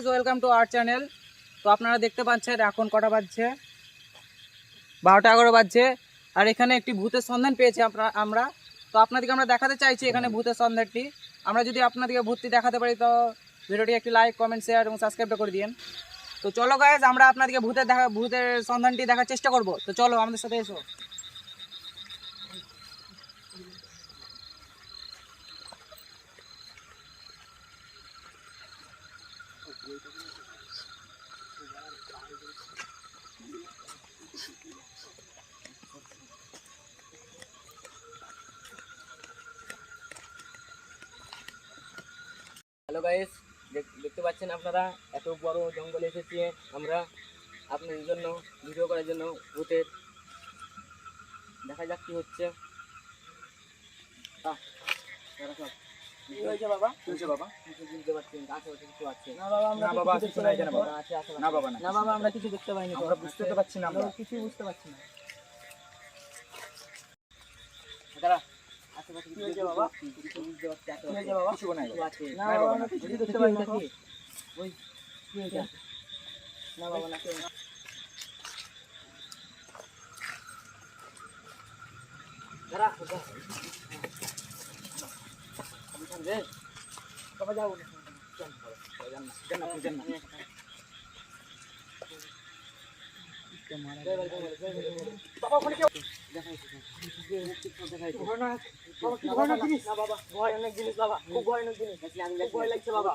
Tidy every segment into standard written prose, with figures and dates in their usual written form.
Welcome to our channel. তো আপনারা দেখতে পাচ্ছেন এখন কটা বাজছে, 12টা 11 বাজছে। আর এখানে একটি ভূতের সন্ধান পেয়েছি আমরা। তো আপনাদেরকে আমরা দেখাতে চাইছি এখানে ভূতের সন্ধানটি। আমরা যদি আপনাদেরকে ভূতটি দেখাতে পারি তো ভিডিওটি একটি লাইক, কমেন্ট, শেয়ার এবং সাবস্ক্রাইব করে দিন। তো চলো গাইজ, আমরা আপনাদেরকে ভূতের সন্ধানটি দেখার চেষ্টা করব। তো চলো আমাদের সাথে এসো। হ্যালো গাইস, দেখতে পাচ্ছেন আপনারা এত বড় জঙ্গলে এসেছি আমরা আপনাদের জন্য ভিডিও করার জন্য ভূতের। দেখা যাক কি হচ্ছে। কি হয়েছে বাবা? বুঝতে পারছেন আশেপাশে কিছু আছে? না বাবা, আমরা কিছু দেখতে পাইনি। না বাবা, আমরা কিছু দেখতে পাইনি। আমরা বুঝতে তো পারছি না, আমরা কিছুই বুঝতে পারছি না। দাঁড়া, আশেপাশে কি হয়েছে বাবা? কিছু বুঝতে পারছি, কি হয়েছে বাবা? কিছু নাই আছে। না বাবা, আমরা কিছু দেখতে পাইনি। ওই কি হয়েছে? না বাবা, না কেউ না। দাঁড়া রে, বাবা যাও না। বাবা ওখানে কেউ ভয়ানক জিনিস বাবা, খুব ভয়ানক জিনিস। ভয় লাগছে বাবা,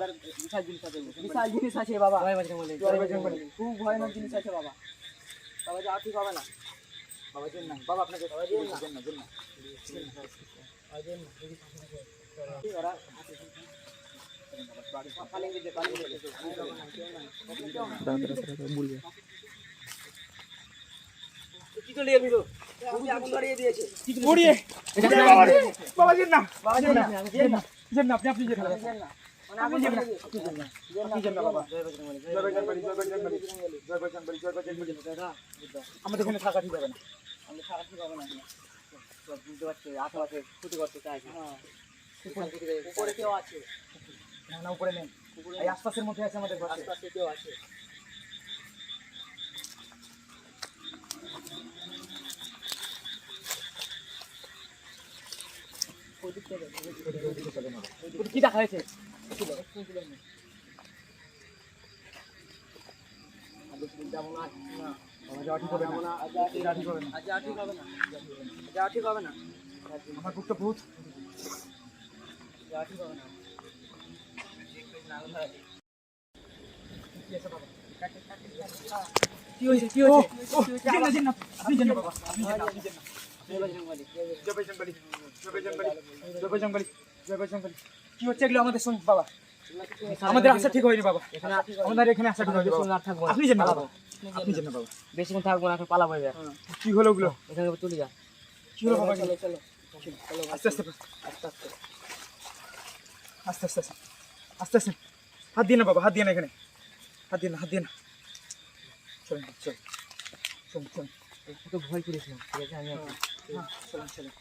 বিশাল জিনিস আছে বাবা, খুব ভয়ানক জিনিস আছে বাবা। বাবা যাওয়া ঠিক হবে না। বাবা যেন না, বাবা আপনাকে কি চলে গেল? আমি আগুন ধরিয়ে দিয়েছে। বাবা যেন না, বাবা যেন না, যেন না, আপনি যেন না, মানে আগুন ধরিয়ে দিয়েছে। আপনি যেন না বাবা। জয় বজরংবলী, জয় বজরংবলী, জয় বজরংবলী, জয় বজরংবলী। আমাদের এখানে থাকা ঠিক হবে না। আমি থাকা ঠিক হবে না। সব বুঝতে পারছি, আশেপাশে ক্ষতি করতে চাইছে। হ্যাঁ, উপরে কেউ আছে। না না, উপরে নেই, এই আশপাশের মধ্যে আছে আমাদের বাসে। আশপাশে কেউ আছে। কি দেখা হয়েছে? যাবো না, যাওয়া ঠিক হবে না, যাওয়া ঠিক হবে না। আজ যাওয়া ঠিক হবে না। যাওয়া ঠিক হবে না। আমার বুকটা ভূত। যাওয়া ঠিক হবে না। কি হয়েছে? কি হয়েছে? যেন না, যেন না, আপনি যেন না বাবা, আপনি যেন না, আপনি যেন না। জয় বজরংবলী। জয় বজরংবলী, জয় বজরংবলী, জয় বজরংবলী, জয় বজরংবলী। কি হচ্ছে এগুলো আমাদের শুনুন বাবা, আমাদের আসা ঠিক হয়নি বাবা, আমাদের এখানে আসা ঠিক হয়নি বাবা। আর থাকবো না। আপনি যেন না বাবা, আপনি যেন না বাবা। বেশিক্ষণ থাকবো না, এখন পালাবো এবার। কি হলো ওগুলো? এখান থেকে চলে যা। কি হলো বাবা? চলো চলো আস্তে আস্তে আস্তে আস্তে। আস্তে আস্তে আস্তে আস্তে। হাত দিয়ে না বাবা, হাত দিয়ে না, এখানে হাত দিয়ে না, হাত দিয়ে না। চলুন চলুন চলুন চলুন। একটু ভয় করেছিলাম, ঠিক আছে? আমি এখন চলুন চলুন।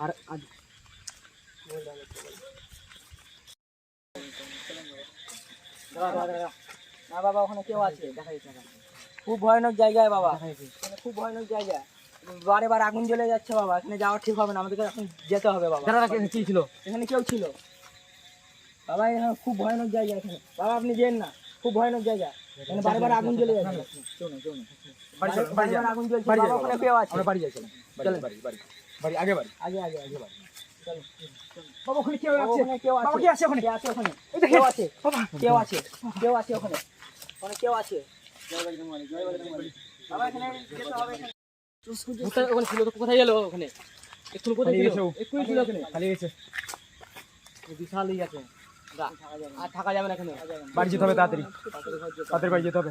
আর আজ না বাবা, ওখানে কেউ আছে। দেখা যাচ্ছে না। খুব ভয়ানক জায়গায় বাবা, দেখা যাচ্ছে। এখানে খুব ভয়ানক জায়গা। বারে বার আগুন জ্বলে যাচ্ছে বাবা, এখানে যাওয়া ঠিক হবে না, আমাদেরকে এখন যেতে হবে বাবা। দাঁড়া, কি ছিল? এখানে কেউ ছিল বাবা, এখানে খুব ভয়ানক জায়গা। এখানে বাবা আপনি যেন না, খুব ভয়ানক জায়গা। এখানে বারে বার আগুন জ্বলে যাচ্ছে। চলুন চলুন। বাড়ি চলুন, বারে বাড়ি বার যাই, আগুন জ্বলছে বাড়ি বাবা, যাই ওখানে বাবা। কেউ আছে। আমরা বাড়ি যাই, চলুন বাড়ি বাড়ি বাড়ি বাড়ি, আগে বাড়ি। আগে আগে আগে বাবা, চলো। বাবা ওখানে কেউ বাবা, আছে, ওখানে কেউ আছে। বাবা কি আছে ওখানে? কে আছে ওখানে? এই দেখেন কেউ আছে, বাবা। কেউ আছে, কেউ আছে ওখানে, ওখানে কেউ আছে। জয় বজরংবলী, জয় বজরংবলী। বাবা এখানে যেতে হবে। ওখানে ছিল তো, কোথায় গেল? ওখানে এক্ষুনি কোথায় পালিয়ে ছিল? গেছে ও। এক্ষুনি ছিল ওখানে। পালিয়ে গেছে। বিশালই আছে। আর থাকা যাবে না এখানে। বাড়ি যেতে হবে তাড়াতাড়ি, তাদের বাড়ি যেতে হবে।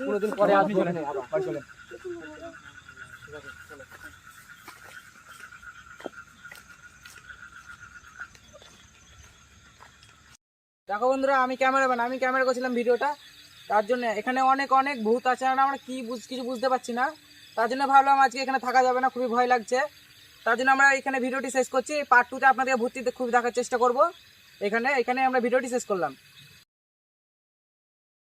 কোনোদিন পরে আপনি আসবো চলেন, এখানে আবার। বাড়ি চলেন। দেখো বন্ধুরা, আমি ক্যামেরাম্যান, আমি ক্যামেরা করছিলাম ভিডিওটা, তার জন্য এখানে অনেক অনেক ভূত আছে আর আমরা কিছু বুঝতে পারছি না, তার জন্য ভাবলাম আজকে এখানে থাকা যাবে না, খুবই ভয় লাগছে। তার জন্য আমরা এখানে ভিডিওটি শেষ করছি। পার্ট 2-তে আপনাদের ভূতটিতে খুব দেখার চেষ্টা করব। এখানে আমরা ভিডিওটি শেষ করলাম।